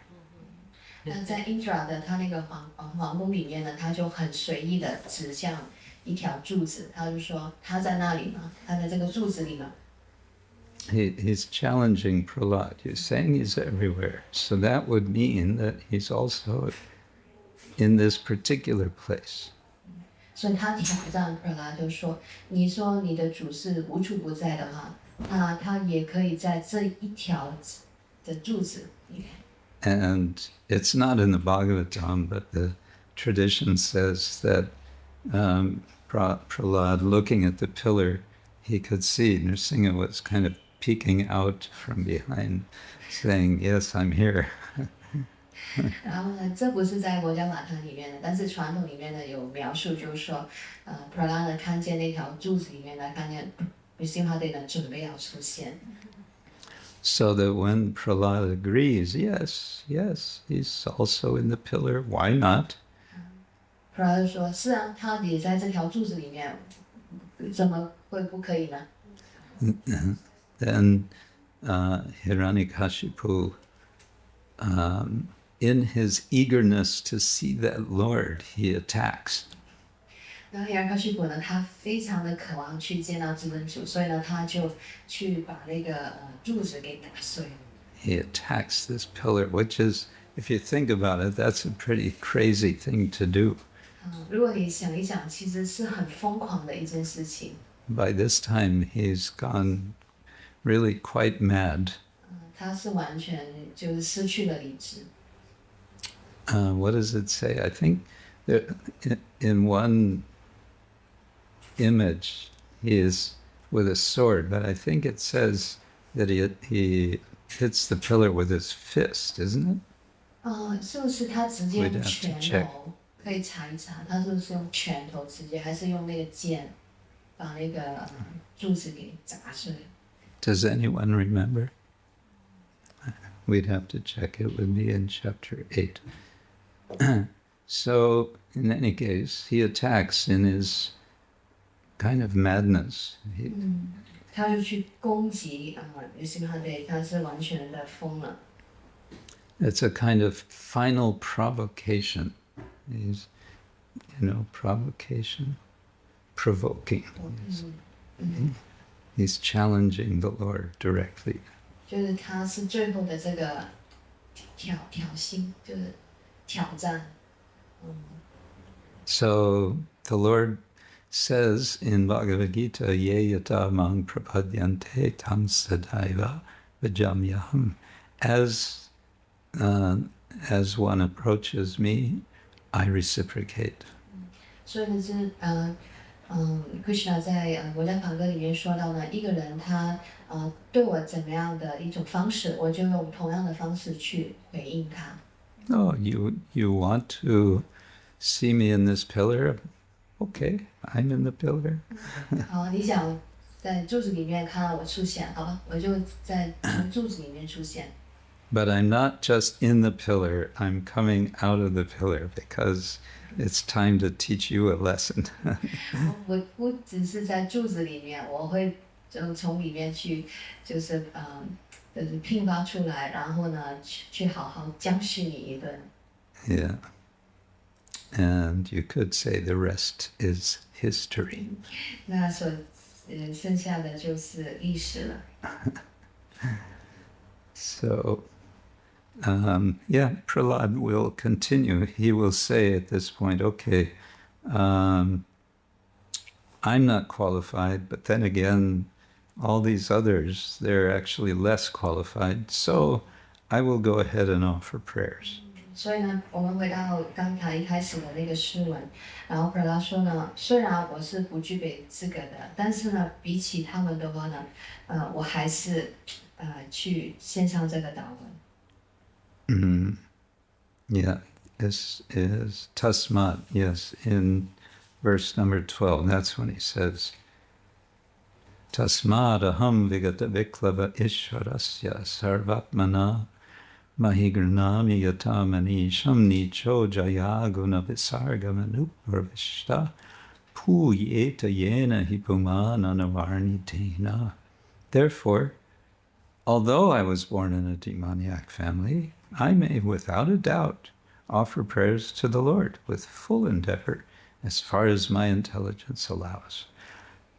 那在 Indra 的他那个皇宫里面呢，他就很随意的指向一条柱子，他就说：“他在那里吗？他在这个柱子里吗？” He's challenging Prahlad. He's saying he's everywhere. So that would mean that he's also in this particular place. 所以他挑战普拉就说：“你说你的主是无处不在的话，那他也可以在这一条的柱子里面。” And it's not in the Bhagavatam, but the tradition says that Prahlad looking at the pillar, he could see Narasimha was kind of peeking out from behind, saying, "Yes, I'm here." 然后呢，这不是在国家瓦坛里面的，但是传统里面呢有描述，就是说，普拉呢看见那条柱子里面呢，看见Narasimha呢准备要出现。So that when Prahlad agrees, yes, he's also in the pillar, why not? 普拉就说：“是啊，他也在这条柱子里面，怎么会不可以呢？” Then Hiranyakashipu, in his eagerness to see that Lord, he attacks. 然后希尔卡须普呢，他非常的渴望去见到至尊主，所以呢，他就去把那个柱子给打碎。He attacks this pillar, which is, if you think about it, that's a pretty crazy thing to do. 如果你想一想，其实是很疯狂的一件事情。By this time, he's gone really quite mad. 他是完全就是失去了理智。What does it say? I think that in one image he is with a sword, but I think it says that he hits the pillar with his fist, isn't it? 是不是他直接用拳头？可以查一查，他是不是用拳头直接，还是用那个剑把那个柱子给砸碎？ Does anyone remember? We'd have to check. It would be in chapter 8. So, in any case, he attacks in his kind of madness. 他就去攻击Narasimha，他是完全的疯了。 It's a kind of final provocation. He's, provocation, provoking. He's challenging the Lord directly. 就是他是最后的这个挑衅，就是挑战。So the Lord says in Bhagavad Gita, "Ye yata mang prapadyante tam sadaiva vijamyaham." As one approaches me, I reciprocate. 所以呢，是Krishna 在《国家梵歌》里面说到呢，一个人他对我怎么样的一种方式，我就用同样的方式去回应他。Oh, you want to see me in this pillar? Okay, I'm in the pillar. 好，你想在柱子里面看到我出现，好吧，我就在柱子里面出现。But I'm not just in the pillar, I'm coming out of the pillar because it's time to teach you a lesson. 我不只是在柱子里面，我会就从里面去，就是迸发出来，然后呢，去好好教训你一顿。Yeah. And you could say the rest is history. 那剩下的就是历史了。So, Prahlad will continue. He will say at this point, okay, I'm not qualified, but then again, all these others, they're actually less qualified, so I will go ahead and offer prayers. 所以呢，我们回到刚才一开始的那个诗文，然后普拉说呢，虽然我是不具备资格的，但是呢，比起他们的话呢，我还是去献上这个祷文。Yeah, this is Tasmat, yes, in verse number 12, that's when he says, Tasmat aham vigata viklava ishvarasya sarvatmana mahigranami yatamanisham nicho jaya guna visargamanupvarvishta puyeta yena hipumana navarnitena. Therefore, although I was born in a demoniac family, I may without a doubt offer prayers to the Lord with full endeavor as far as my intelligence allows.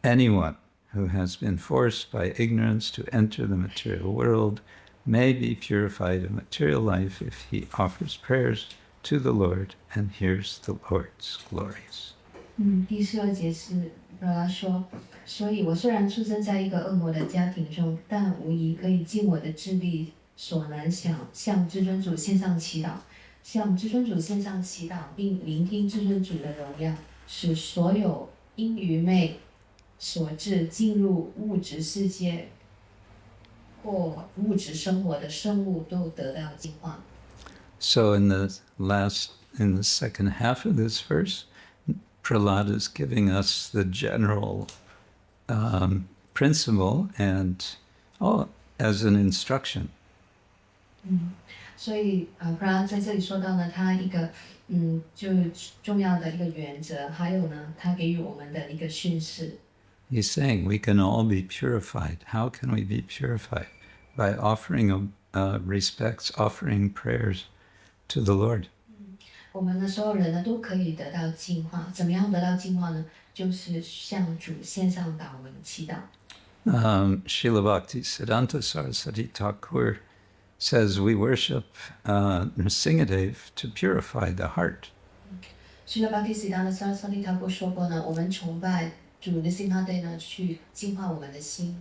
Anyone who has been forced by ignorance to enter the material world may be purified of material life if he offers prayers to the Lord and hears the Lord's glories. 第12节是他说，所以我虽然出生在一个恶魔的家庭中，但无疑可以尽我的智力所能想向至尊主献上祈祷，向至尊主献上祈祷，并聆听至尊主的荣耀。使所有因愚昧所致进入物质世界或物质生活的生物都得到净化。So in the second half of this verse, Prahlad is giving us the general principle and as an instruction. 所以普拉在这里说到呢，他一个就重要的一个原则，还有呢，他给予我们的一个训示。He's saying we can all be purified. How can we be purified? By offering respects, offering prayers to the Lord. 我们的所有人呢都可以得到净化，怎么样得到净化呢？就是向主献上祷文祈祷。Srila Bhaktisiddhanta Saraswati Thakur says we worship Narasimhadev to purify the heart. Srila Bhaktisiddhanta Saraswati Thakur 说过呢，我们崇拜主的心哈对呢，去净化我们的心。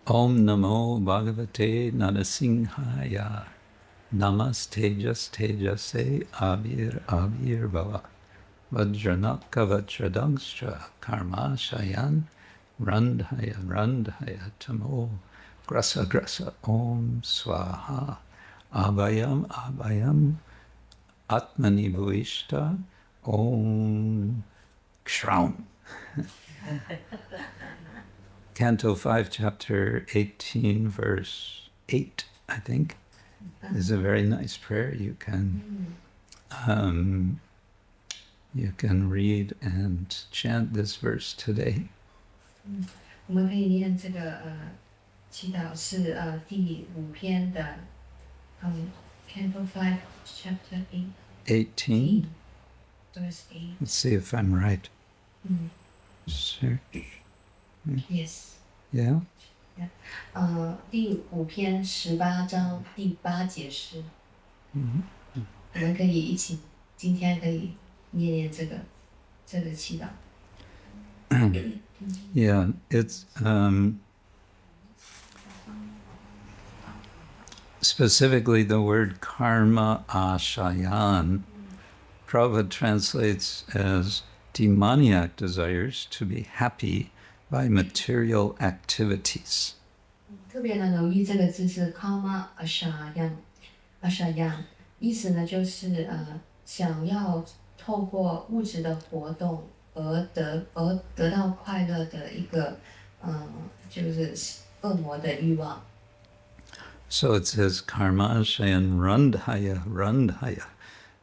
Om Namo Bhagavate Narasimhaya Namastejas Tejase Abir Abir Bhava Vajranaka Vajradangstra Karma Shayan Randhaya Randhaya Tamo Grasa Grasa Om Swaha Abhayam Abhayam Atmani Bhuishta Om Kshraum. Canto 5, chapter 18, verse 8, I think, is a very nice prayer. You can read and chant this verse today. 我们可以念这个祈祷是第5篇的Canto 5, chapter 18. verse 8. Let's see if I'm right. Search. Yes. Yeah? 第5篇18章第8节诗。我们可以一起，今天可以念念这个祈祷。Yeah, it's specifically the word karma ashayan. Prabhupada translates as demoniac desires to be happy by material activities. 特别的留意这个字是 karma ashayan， 意思呢就是想要透过物质的活动而得到快乐的一个就是恶魔的欲望。So it says karma ashayan randhaya randhaya,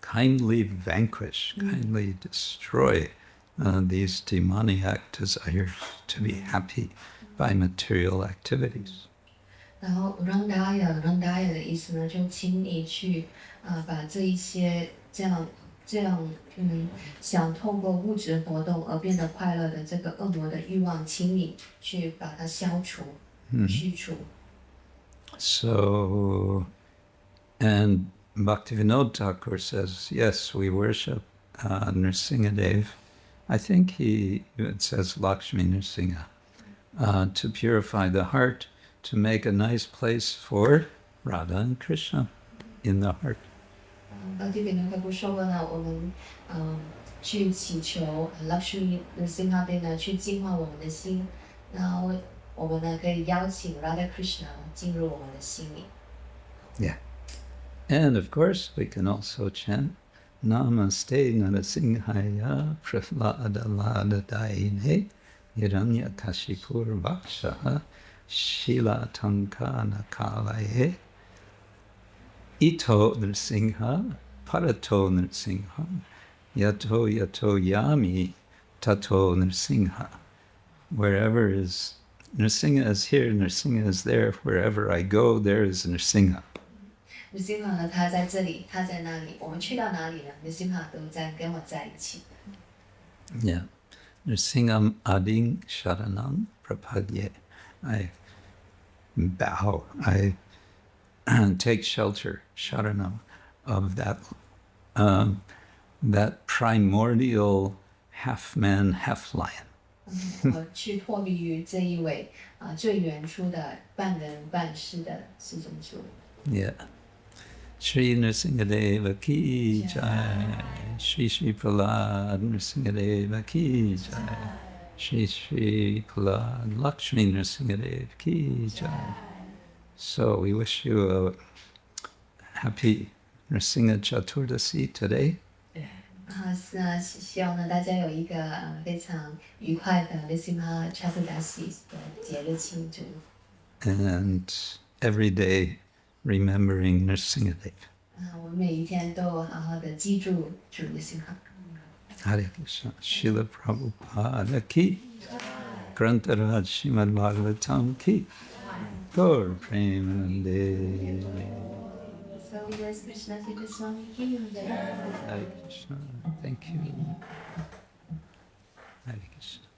kindly vanquish, kindly destroy these demoniac desires to be happy by material activities. 然后 randhaya 的意思呢，就请你去把这一些这样想透过物质活动而变得快乐的这个恶魔的欲望，请你去把它消除、去除。So, and Bhaktivinoda Thakur says, yes, we worship Narasimhadev. I think it says Lakshmi Narasimha, to purify the heart, to make a nice place for Radha and Krishna in the heart. 这边呢，他说过呢，我们去祈求 Lakshmi Narasimha 呢，去净化我们的心，然后我们呢可以邀请 Radha Krishna 进入我们的心里。Yeah. And of course, we can also chant Namaste Narasimhaya Prahlada Lada Daine Hiranyakashipur Vaksha Shila Tankana Kalaye Ito Nrsimha Parato Nrsimha Yato Yato Yami Tato Nrsimha. Wherever is Nrsimha is here, Nrsimha is there. Wherever I go, there is Nrsimha. Nrsimha 呢，他在这里，他在那里，我们去到哪里呢 ？Nrsimha 都在跟我在一起。Yeah. Nrsimham ading sharanam prapadye. I bow, I take shelter, sharanam, of that primordial half man, half lion. 我去托比于这一位最原初的半人半狮的释尊主。Yeah. Shri Narasimha ki jai. Shri Shri Prahlad Narasimha ki jai. Shri Shri Prahlad Lakshmi Narasimha ki jai. So we wish you a happy Narasimha Chaturdashi today. 希望呢大家有一个非常愉快的 Narasimha Chaturdashi 的节日庆祝。And every day remembering Narasimha. 我们每一天都好好的记住主 Narasimha。Hare Krishna. Srila Prabhupada ki. Grantaraj Srimad Bhagavatam ki. Gaur Premanande. So yes, Krishna Kshetra Swami ki. Hare Krishna. Thank you. Hare Krishna.